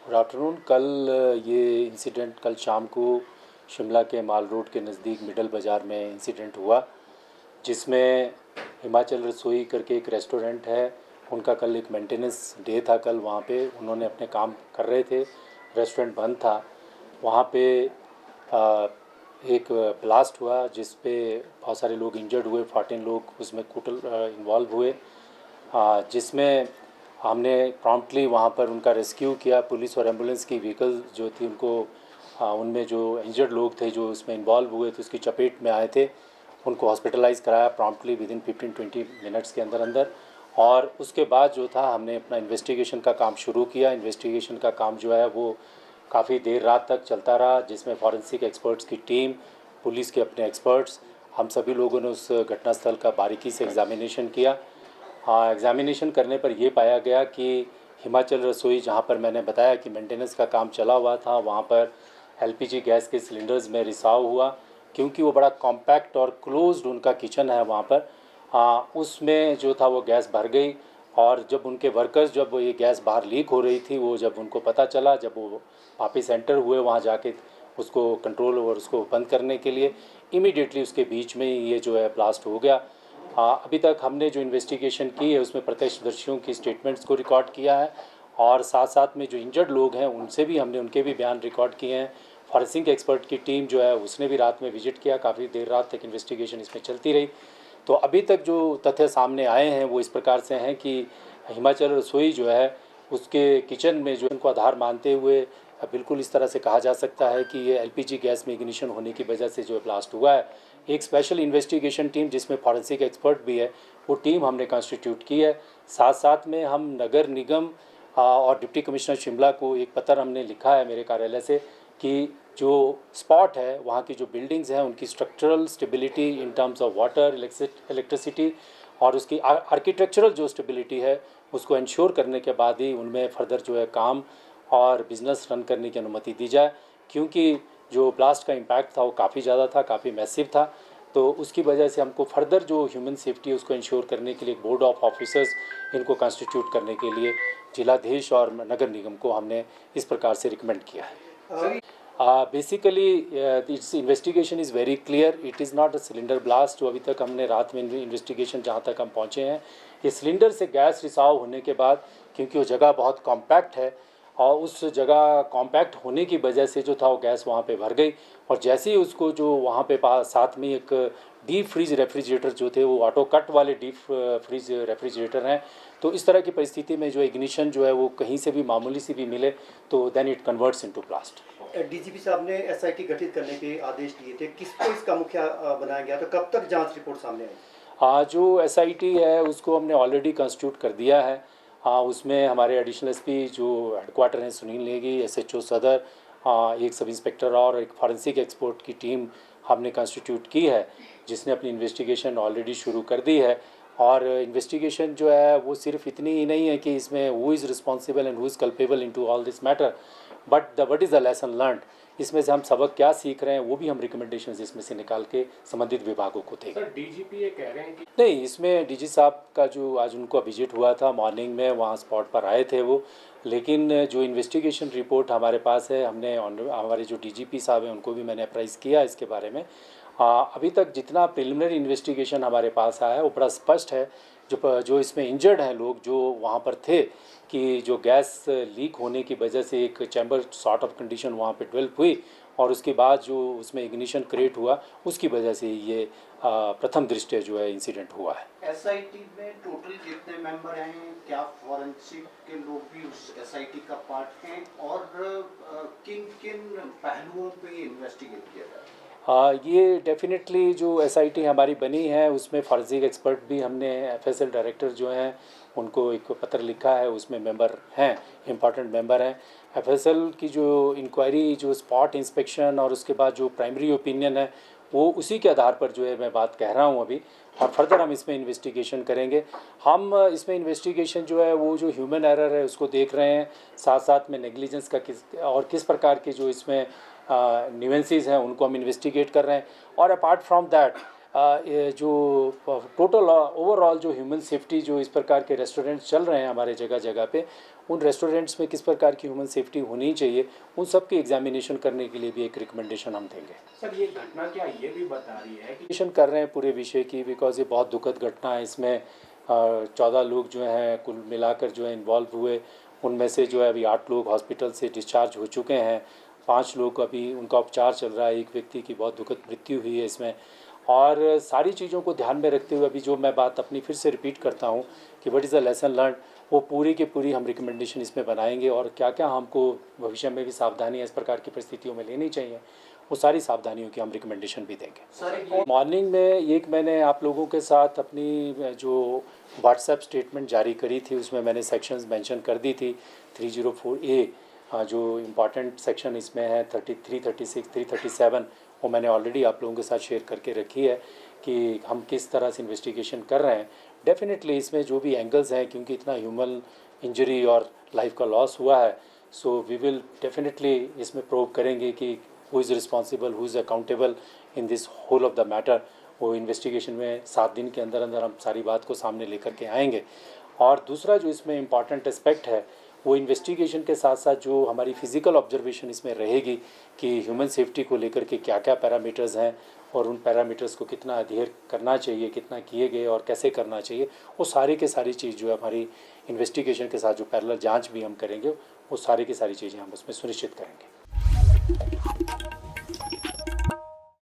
Good afternoon. कल ये incident कल शाम को शिमला के माल रोड के नज़दीक मिडल बाज़ार में इंसिडेंट हुआ, जिसमें हिमाचल रसोई करके एक रेस्टोरेंट है। उनका कल एक मेंटेनेंस डे था। कल वहाँ पे उन्होंने अपने काम कर रहे थे, रेस्टोरेंट बंद था। वहाँ पे एक ब्लास्ट हुआ जिस पे बहुत सारे लोग इंजर्ड हुए, 14 लोग उसमें टोटल इन्वॉल्व हुए, जिसमें हमने प्रॉम्प्टली वहाँ पर उनका रेस्क्यू किया। पुलिस और एम्बुलेंस की व्हीकल जो थी उनको उनमें जो इंजर्ड लोग थे जो उसमें इन्वॉल्व हुए थे उसकी चपेट में आए थे, उनको हॉस्पिटलाइज़ कराया प्रॉम्प्टली विदिन 15-20 मिनट्स के अंदर अंदर। और उसके बाद जो था हमने अपना इन्वेस्टिगेशन का काम शुरू किया। इन्वेस्टिगेशन का काम जो है वो काफ़ी देर रात तक चलता रहा, जिसमें फॉरेंसिक एक्सपर्ट्स की टीम, पुलिस के अपने एक्सपर्ट्स, हम सभी लोगों ने उस घटनास्थल का बारीकी से एग्जामिनेशन किया। एग्जामिनेशन करने पर यह पाया गया कि हिमाचल रसोई, जहाँ पर मैंने बताया कि मेंटेनेंस का काम चला हुआ था, वहाँ पर एलपीजी गैस के सिलेंडर्स में रिसाव हुआ, क्योंकि वो बड़ा कॉम्पैक्ट और क्लोज्ड उनका किचन है वहाँ पर। उसमें जो था वो गैस भर गई। और जब उनके वर्कर्स, जब ये गैस बाहर लीक हो रही थी, वो जब उनको पता चला, जब वो वापस एंटर हुए वहाँ जाके उसको कंट्रोल और उसको बंद करने के लिए, इमीडिएटली उसके बीच में ही ये जो है ब्लास्ट हो गया। अभी तक हमने जो इन्वेस्टिगेशन की है उसमें प्रत्यक्षदर्शियों की स्टेटमेंट्स को रिकॉर्ड किया है, और साथ साथ में जो इंजर्ड लोग हैं उनसे भी हमने उनके भी बयान रिकॉर्ड किए हैं। फॉरेंसिक एक्सपर्ट की टीम जो है उसने भी रात में विजिट किया, काफ़ी देर रात तक इन्वेस्टिगेशन इसमें चलती रही। तो अभी तक जो तथ्य सामने आए हैं वो इस प्रकार से हैं कि हिमाचल रसोई जो है उसके किचन में जो इनको आधार मानते हुए बिल्कुल इस तरह से कहा जा सकता है कि ये एलपीजी गैस में इग्निशन होने की वजह से जो ब्लास्ट हुआ है। एक स्पेशल इन्वेस्टिगेशन टीम जिसमें फॉरेंसिक एक्सपर्ट भी है, वो टीम हमने कॉन्स्टिट्यूट की है। साथ साथ में हम नगर निगम और डिप्टी कमिश्नर शिमला को एक पत्र हमने लिखा है मेरे कार्यालय से कि जो स्पॉट है वहाँ की जो बिल्डिंग्स हैं उनकी structural stability in terms of water, electricity और उसकी आर्किटेक्चरल जो स्टेबिलिटी है उसको इंश्योर करने के बाद ही उनमें फर्दर जो है काम और बिज़नेस रन करने की अनुमति दी जाए, क्योंकि जो ब्लास्ट का इम्पैक्ट था वो काफ़ी ज़्यादा था, काफ़ी मैसिव था। तो उसकी वजह से हमको फर्दर जो ह्यूमन सेफ्टी है उसको इंश्योर करने के लिए बोर्ड ऑफ ऑफिसर्स इनको कॉन्स्टिट्यूट करने के लिए जिलाधीश और नगर निगम को हमने इस प्रकार से रिकमेंड किया है। Basically it's investigation is very clear, it is not a cylinder blast. जो अभी तक हमने रात में इन्वेस्टिगेशन जहाँ तक हम पहुँचे हैं, ये सिलेंडर से गैस रिसाव होने के बाद, क्योंकि वो जगह बहुत कॉम्पैक्ट है और उस जगह कॉम्पैक्ट होने की वजह से जो था वो गैस वहाँ पे भर गई। और जैसे ही उसको जो वहाँ पे साथ में एक डीप फ्रीज रेफ्रिजरेटर जो थे, वो ऑटो कट वाले डीप फ्रीज रेफ्रिजरेटर हैं, तो इस तरह की परिस्थिति में जो इग्निशन जो है वो कहीं से भी मामूली सी भी मिले तो then it converts into blast. DGP साहब ने एसआईटी गठित करने के आदेश दिए थे, किसको इसका मुखिया बनाया गया, तो कब तक जांच रिपोर्ट सामने आई? जो एसआईटी है उसको हमने ऑलरेडी कंस्टिट्यूट कर दिया है। उसमें हमारे एडिशनल एसपी जो हेडक्वार्टर हैं सुनील नेगी, एसएचओ सदर, एक सब इंस्पेक्टर और एक फॉरेंसिक एक्सपर्ट की टीम हमने कंस्टिट्यूट की है, जिसने अपनी इन्वेस्टिगेशन ऑलरेडी शुरू कर दी है। और इन्वेस्टिगेशन जो है वो सिर्फ इतनी ही नहीं है कि इसमें who is responsible and who is culpable into all this matter, but what is the lesson learned, इसमें से हम सबक क्या सीख रहे हैं वो भी हम रिकमेंडेशंस इसमें से निकाल के संबंधित विभागों को देंगे। सर, डीजीपी ये कह रहे हैं कि नहीं, इसमें डीजी साहब का जो आज उनको विजिट हुआ था मॉर्निंग में, वहाँ स्पॉट पर आए थे वो, लेकिन जो इन्वेस्टिगेशन रिपोर्ट हमारे पास है, हमने हमारे जो डीजीपी साहब हैं उनको भी मैंने अप्राइज़ किया इसके बारे में। अभी तक जितना प्रिलिमिनरी इन्वेस्टिगेशन हमारे पास आया है वो बड़ा स्पष्ट है। जो इसमें इंजर्ड हैं लोग जो वहाँ पर थे, कि जो गैस लीक होने की वजह से एक चैम्बर सॉर्ट ऑफ कंडीशन वहाँ पे डेवलप हुई और उसके बाद जो उसमें इग्निशन क्रिएट हुआ, उसकी वजह से ये प्रथम दृष्टया जो है इंसिडेंट हुआ है। एसआईटी में टोटल कितने मेंबर हैं, क्या फॉरेंसिक के लोग भी उस एसआईटी का पार्ट हैं, और किन किन पहलुओं पे इन्वेस्टिगेट किया जा रहा है? ये डेफिनेटली जो एसआईटी हमारी बनी है उसमें फॉरेंसिक एक्सपर्ट भी हमने, एफएसएल डायरेक्टर जो हैं उनको एक पत्र लिखा है, उसमें मेंबर हैं, इम्पॉर्टेंट मेंबर हैं। एफएसएल की जो इंक्वायरी, जो स्पॉट इंस्पेक्शन और उसके बाद जो प्राइमरी ओपिनियन है, वो उसी के आधार पर जो है मैं बात कह रहा हूँ अभी, और फर्दर हम इसमें इन्वेस्टिगेशन करेंगे। हम इसमें इन्वेस्टिगेशन जो है वो जो ह्यूमन एरर है उसको देख रहे हैं, साथ साथ में नेग्लिजेंस का किस प्रकार के जो इसमें न्यूएंसीज हैं उनको हम इन्वेस्टिगेट कर रहे हैं। और अपार्ट फ्रॉम दैट जो टोटल ओवरऑल जो ह्यूमन सेफ्टी, जो इस प्रकार के रेस्टोरेंट्स चल रहे हैं हमारे जगह जगह पे, उन रेस्टोरेंट्स में किस प्रकार की ह्यूमन सेफ्टी होनी चाहिए, उन सब की एग्जामिनेशन करने के लिए भी एक रिकमेंडेशन हम देंगे। सर ये घटना क्या ये भी बता रही है कि एग्जामिनेशन कर रहे हैं पूरे विषय की, बिकॉज ये बहुत दुखद घटना है। इसमें 14 लोग जो हैं कुल मिलाकर जो है इन्वॉल्व हुए, उनमें से जो है अभी 8 लोग हॉस्पिटल से डिस्चार्ज हो चुके हैं, 5 लोग अभी उनका उपचार चल रहा है, एक व्यक्ति की बहुत दुखद मृत्यु हुई है इसमें। और सारी चीज़ों को ध्यान में रखते हुए अभी जो मैं बात अपनी फिर से रिपीट करता हूँ कि what is the lesson learn, वो पूरी की पूरी हम रिकमेंडेशन इसमें बनाएंगे और क्या क्या हमको भविष्य में भी सावधानियाँ इस प्रकार की परिस्थितियों में लेनी चाहिए, वो सारी सावधानियों की हम रिकमेंडेशन भी देंगे। सर मॉर्निंग में एक मैंने आप लोगों के साथ अपनी जो व्हाट्सएप स्टेटमेंट जारी करी थी उसमें मैंने सेक्शंस मेंशन कर दी थी। 304A जो इम्पॉर्टेंट सेक्शन इसमें है 33, 36, 337, वो मैंने ऑलरेडी आप लोगों के साथ शेयर करके रखी है कि हम किस तरह से इन्वेस्टिगेशन कर रहे हैं। डेफिनेटली इसमें जो भी एंगल्स हैं, क्योंकि इतना ह्यूमन इंजरी और लाइफ का लॉस हुआ है, सो वी विल डेफिनेटली इसमें प्रूव करेंगे कि who is responsible, who is accountable in this whole of the matter. वो इन्वेस्टिगेशन में 7 दिन के अंदर अंदर हम सारी बात को सामने लेकर के आएंगे। और दूसरा जो इसमें इम्पॉर्टेंट एस्पेक्ट है, वो इन्वेस्टिगेशन के साथ साथ जो हमारी फ़िज़िकल ऑब्जर्वेशन इसमें रहेगी कि ह्यूमन सेफ्टी को लेकर के क्या क्या पैरामीटर्स हैं और उन पैरामीटर्स को कितना अध्ययन करना चाहिए, कितना किए गए और कैसे करना चाहिए, वो सारी की सारी चीज़ जो है हमारी इन्वेस्टिगेशन के साथ जो पैरेलल जांच भी हम करेंगे, वो सारी की सारी चीज़ें हम उसमें सुनिश्चित करेंगे।